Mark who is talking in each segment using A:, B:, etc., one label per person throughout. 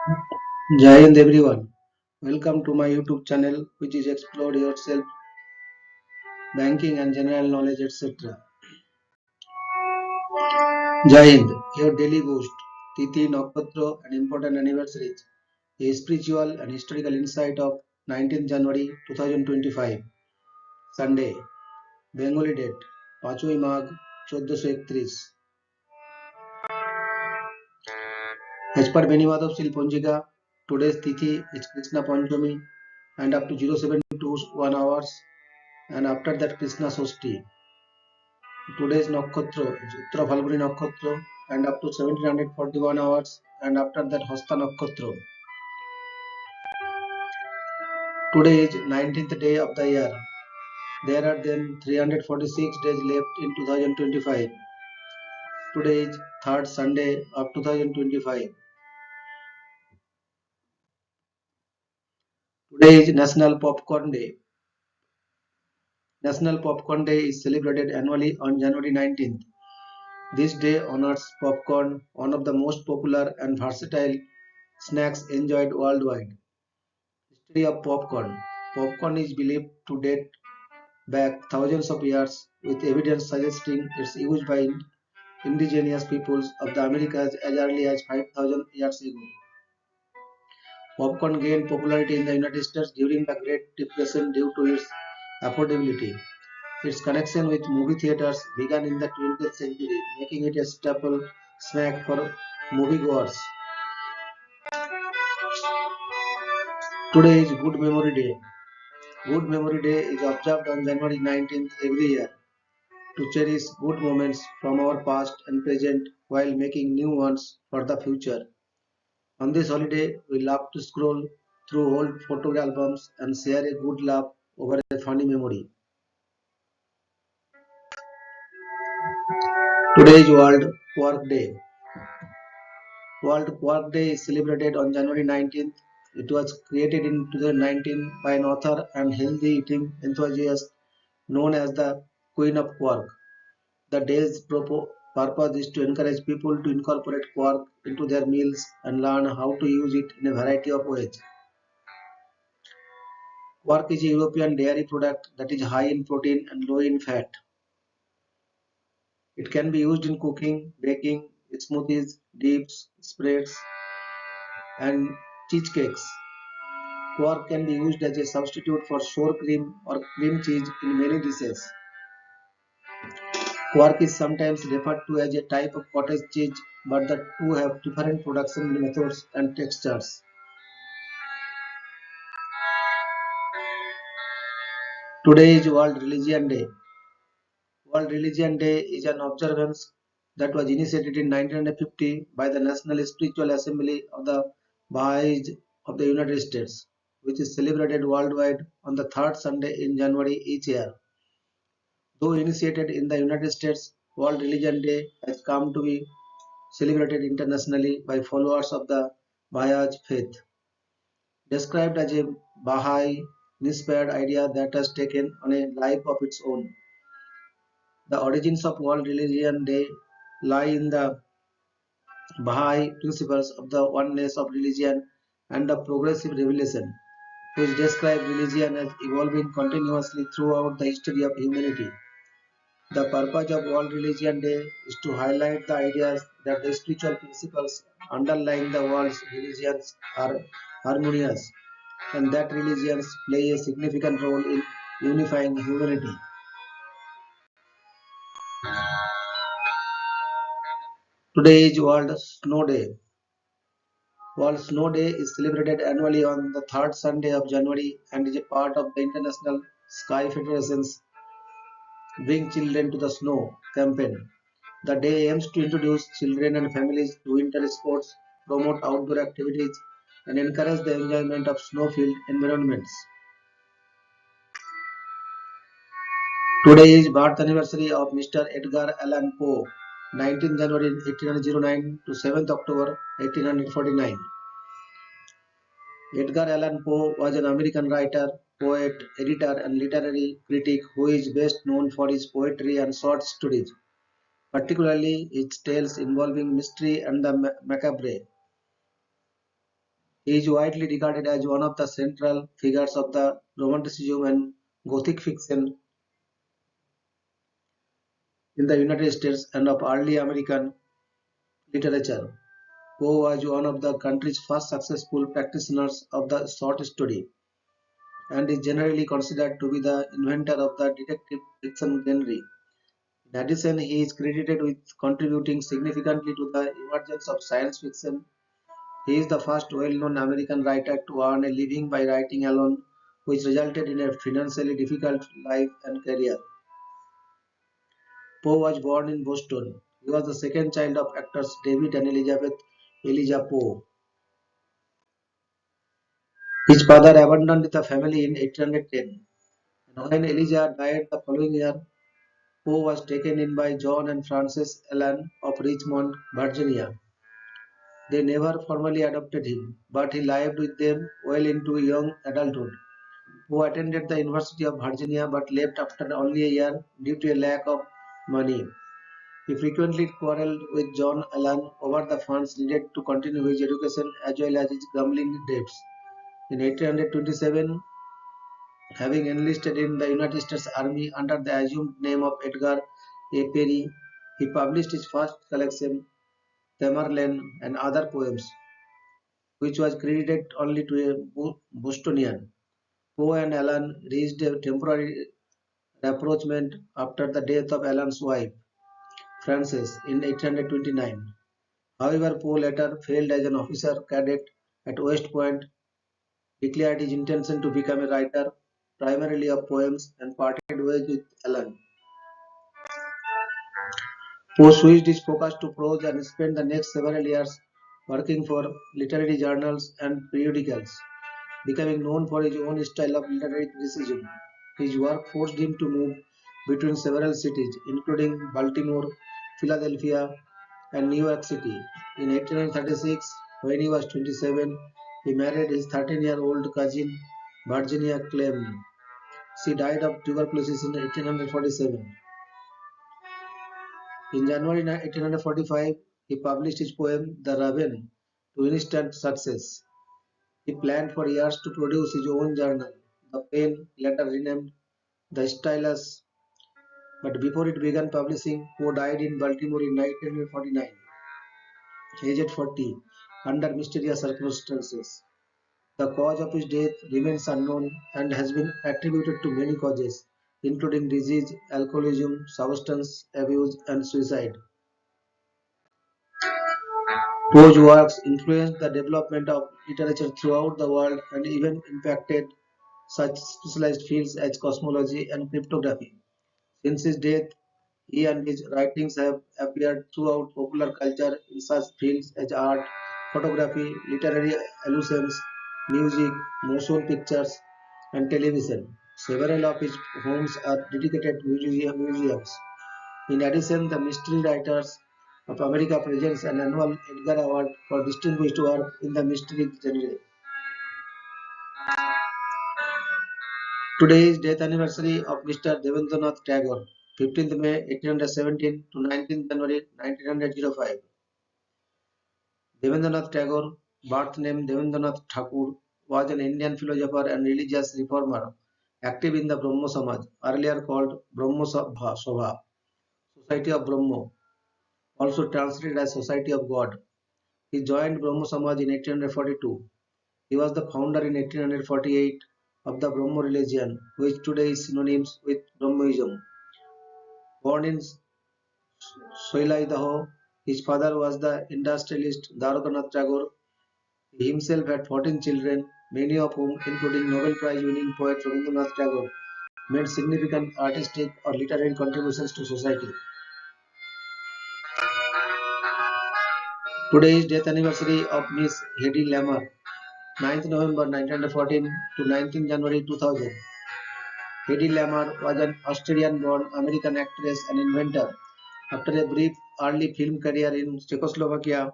A: Jai Hind everyone. Welcome to my YouTube channel which is Explore Yourself, Banking and General Knowledge etc. Jai Hind, your daily boost, Tithi, Nakshatra and important anniversaries. A spiritual and historical insight of 19th January 2025, Sunday, Bengali date, 5ই Magh 1431. As per Benimadhav Sil Ponjika, today's Tithi is Krishna Panchami and up to 07 to 1 hours and after that Krishna Sosti. Today's Nakshatra is Uttara Phalguni Nakshatra and up to 1741 hours and after that Hasta Nakshatra. Today is 19th day of the year. There are then 346 days left in 2025. Today is third Sunday of 2025. Today is National Popcorn Day. National Popcorn Day is celebrated annually on January 19th. This day honors popcorn, one of the most popular and versatile snacks enjoyed worldwide. History of popcorn. Popcorn is believed to date back thousands of years, with evidence suggesting its use by indigenous peoples of the Americas as early as 5,000 years ago. Popcorn gained popularity in the United States during the Great Depression due to its affordability. Its connection with movie theaters began in the 20th century, making it a staple snack for moviegoers. Today is Good Memory Day. Good Memory Day is observed on January 19th every year to cherish good moments from our past and present while making new ones for the future. On this holiday, we love to scroll through old photo albums and share a good laugh over a funny memory. Today is World Pork Day. World Pork Day is celebrated on January 19th. It was created in 2019 by an author and healthy eating enthusiast known as the Queen of Pork. The day's purpose is to encourage people to incorporate pork into their meals and learn how to use it in a variety of ways. Pork is a European dairy product that is high in protein and low in fat. It can be used in cooking, baking, smoothies, dips, spreads, and cheesecakes. Pork can be used as a substitute for sour cream or cream cheese in many dishes. Quark is sometimes referred to as a type of cottage cheese, but the two have different production methods and textures. Today is World Religion Day. World Religion Day is an observance that was initiated in 1950 by the National Spiritual Assembly of the Baha'is of the United States, which is celebrated worldwide on the third Sunday in January each year. Though initiated in the United States, World Religion Day has come to be celebrated internationally by followers of the Baha'i faith. Described as a Baha'i inspired idea that has taken on a life of its own. The origins of World Religion Day lie in the Baha'i principles of the oneness of religion and the progressive revelation, which describe religion as evolving continuously throughout the history of humanity. The purpose of World Religion Day is to highlight the ideas that the spiritual principles underlying the world's religions are harmonious and that religions play a significant role in unifying humanity. Today is World Snow Day. World Snow Day is celebrated annually on the third Sunday of January and is a part of the International Sky Federation's Bring Children to the Snow campaign. The day aims to introduce children and families to winter sports, promote outdoor activities, and encourage the enjoyment of snow-filled environments. Today is birth anniversary of Mr. Edgar Allan Poe, 19 January 1809 to 7th October 1849. Edgar Allan Poe was an American writer, poet, editor, and literary critic who is best known for his poetry and short stories, particularly its tales involving mystery and the macabre. He is widely regarded as one of the central figures of the Romanticism and Gothic fiction in the United States and of early American literature. Poe was one of the country's first successful practitioners of the short story and is generally considered to be the inventor of the detective fiction genre. In addition, he is credited with contributing significantly to the emergence of science fiction. He is the first well-known American writer to earn a living by writing alone, which resulted in a financially difficult life and career. Poe was born in Boston. He was the second child of actors David and Elizabeth Elijah Poe. His father abandoned the family in 1810, and when Elijah died the following year, Poe was taken in by John and Frances Allen of Richmond, Virginia. They never formally adopted him, but he lived with them well into young adulthood. Poe attended the University of Virginia but left after only a year due to a lack of money. He frequently quarreled with John Allen over the funds needed to continue his education as well as his gambling debts. In 1827, having enlisted in the United States Army under the assumed name of Edgar A. Perry, he published his first collection, Tamerlane and Other Poems, which was credited only to a Bostonian. Poe and Allen reached a temporary rapprochement after the death of Allen's wife, Frances, in 1829. However, Poe later failed as an officer cadet at West Point, declared his intention to become a writer primarily of poems, and parted ways with Allen. Poe switched his focus to prose and spent the next several years working for literary journals and periodicals, becoming known for his own style of literary criticism. His work forced him to move between several cities, including Baltimore, Philadelphia, and New York City. In 1836, when he was 27, he married his 13-year-old cousin, Virginia Clem. She died of tuberculosis in 1847. In January 1845, he published his poem The Raven to instant success. He planned for years to produce his own journal, the Pen, later renamed The Stylus, but before it began publishing, Poe died in Baltimore in 1949, aged 40, under mysterious circumstances. The cause of his death remains unknown and has been attributed to many causes, including disease, alcoholism, substance abuse, and suicide. Poe's works influenced the development of literature throughout the world and even impacted such specialized fields as cosmology and cryptography. Since his death, he and his writings have appeared throughout popular culture in such fields as art, photography, literary allusions, music, motion pictures, and television. Several of his homes are dedicated museums. In addition, the Mystery Writers of America presents an annual Edgar Award for distinguished work in the mystery genre. Today is death anniversary of Mr. Devendranath Tagore, 15th May 1817 to 19th January 1905. Devendranath Tagore, birth name Devendranath Thakur, was an Indian philosopher and religious reformer active in the Brahmo Samaj, earlier called Brahmo Sabha, Society of Brahmo, also translated as Society of God. He joined Brahmo Samaj in 1842. He was the founder in 1848 of the Brahmo religion, which today is synonymous with Brahmoism. Born in Soilaidaho, his father was the industrialist Dwarkanath Tagore. He himself had 14 children, many of whom, including Nobel Prize winning poet Rabindranath Tagore, made significant artistic or literary contributions to society. Today is death anniversary of Miss Hedy Lamarr, 9th November 1914 to 19th January 2000. Hedy Lamarr was an Australian-born American actress and inventor. After a brief early film career in Czechoslovakia,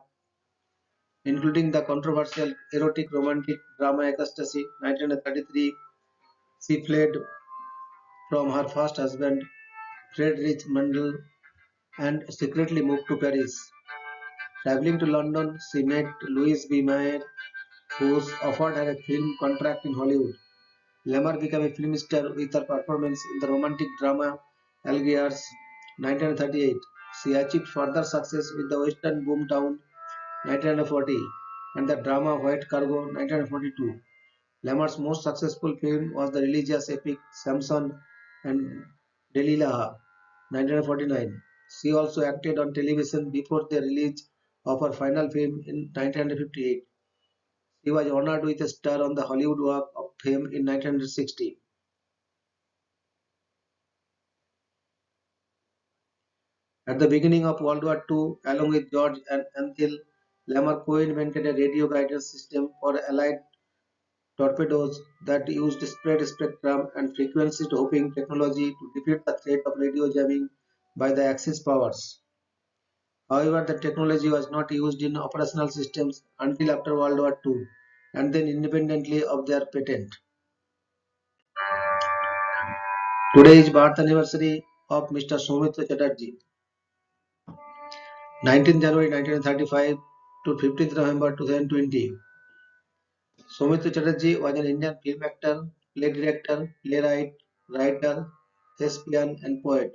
A: including the controversial erotic romantic drama Ecstasy, 1933, she fled from her first husband, Friedrich Mendel, and secretly moved to Paris. Traveling to London, she met Louis B. Mayer, whose offered her a film contract in Hollywood. Lamar became a film star with her performance in the romantic drama Algiers 1938. She achieved further success with the Western Boomtown 1940 and the drama White Cargo 1942. Lamar's most successful film was the religious epic Samson and Delilah 1949. She also acted on television before the release of her final film in 1958. She was honored with a star on the Hollywood Walk of Fame in 1960. At the beginning of World War II, along with George and Antheil, Lamar co-invented a radio guidance system for Allied torpedoes that used spread spectrum and frequency hopping technology to defeat the threat of radio jamming by the Axis powers. However, the technology was not used in operational systems until after World War II and then independently of their patent. Today is birth anniversary of Mr. Soumitra Chatterjee, 19th January 1935 to 15th November 2020. Soumitra Chatterjee was an Indian film actor, play director, playwright, writer, thespian, and poet.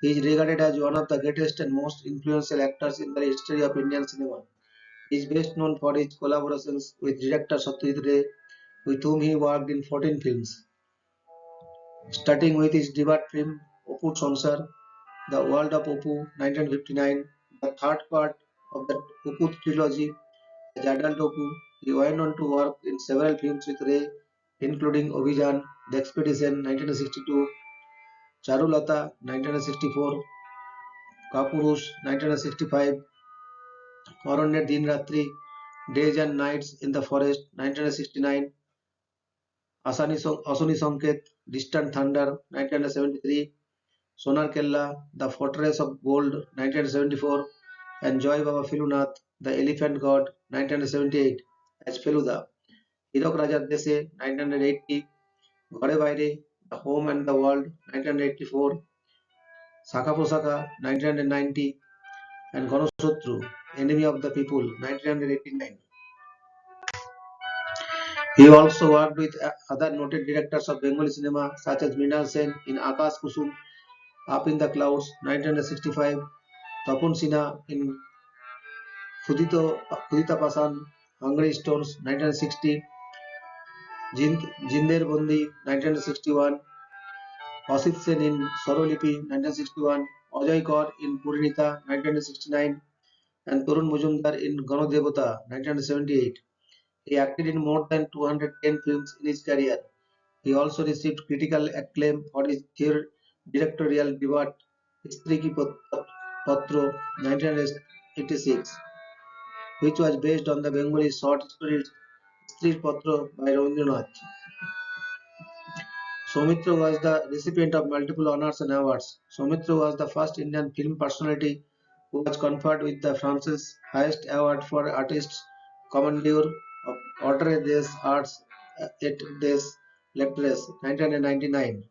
A: He is regarded as one of the greatest and most influential actors in the history of Indian cinema. He is best known for his collaborations with director Satyajit Ray, with whom he worked in 14 films, starting with his debut film Opu Sansar, The World of Opu 1959, the third part of the Opu trilogy. As adult Opu, he went on to work in several films with Ray, including Abhijan, The Expedition 1962, Charulata 1964, Kapurush 1965, Aranya Din Ratri, Days and Nights in the Forest 1969, Asuni Sanket, Distant Thunder 1973, Sonar Kella, The Fortress of Gold 1974, and Joy Baba Filunath, The Elephant God 1978 as Feluda, Hirok Raja Dese 1980, Ghare Baire, The Home and the World 1984, Saka Posaka 1990, and Ganosotru, Enemy of the People 1989. He also worked with other noted directors of Bengali cinema such as Mrinal Sen in Akash Kusum, Up in the Clouds 1965, Tapun Sinha in Khudita Pasan, Hungry Stones 1960, Jinder Bondi 1961, Asif Sen in Sorolipi 1961, Ajay Kaur in Purinita 1969, and Tarun Mujumdar in Ganodevata 1978. He acted in more than 210 films in his career. He also received critical acclaim for his third directorial debut, Stri Ki Patro 1986, which was based on the Bengali short story Stri Patro by Rabindranath. Soumitra was the recipient of multiple honors and awards. Soumitra was the first Indian film personality who was conferred with the France's highest award for artists, Commandeur of Ordre des Arts et des Lettres, 1999.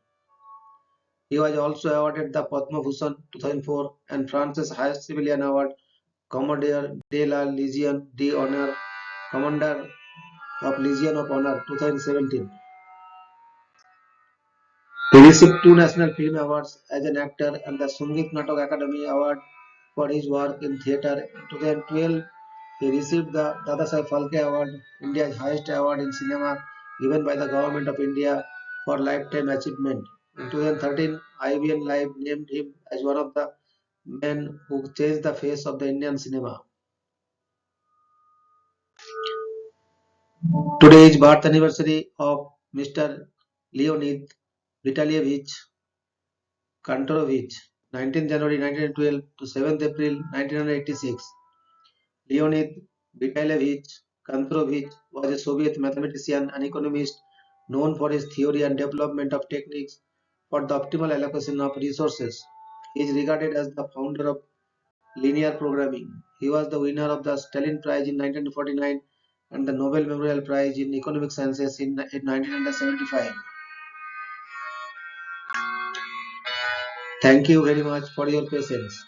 A: He was also awarded the Padma Bhushan 2004 and France's highest civilian award, Commander de la Légion d'Honneur, Commander of Legion of Honor 2017. He received two National Film Awards as an actor and the Sangeet Natak Academy Award for his work in theatre. In 2012, he received the Dadasaheb Phalke Award, India's highest award in cinema given by the Government of India for lifetime achievement. In 2013, IBN Live named him as one of the men who changed the face of the Indian cinema. Today is birth anniversary of Mr. Leonid Vitalievich Kantorovich, 19th January 1912 to 7th April 1986. Leonid Vitalievich Kantorovich was a Soviet mathematician and economist known for his theory and development of techniques for the optimal allocation of resources. He is regarded as the founder of linear programming. He was the winner of the Stalin Prize in 1949 and the Nobel Memorial Prize in Economic Sciences in 1975. Thank you very much for your patience.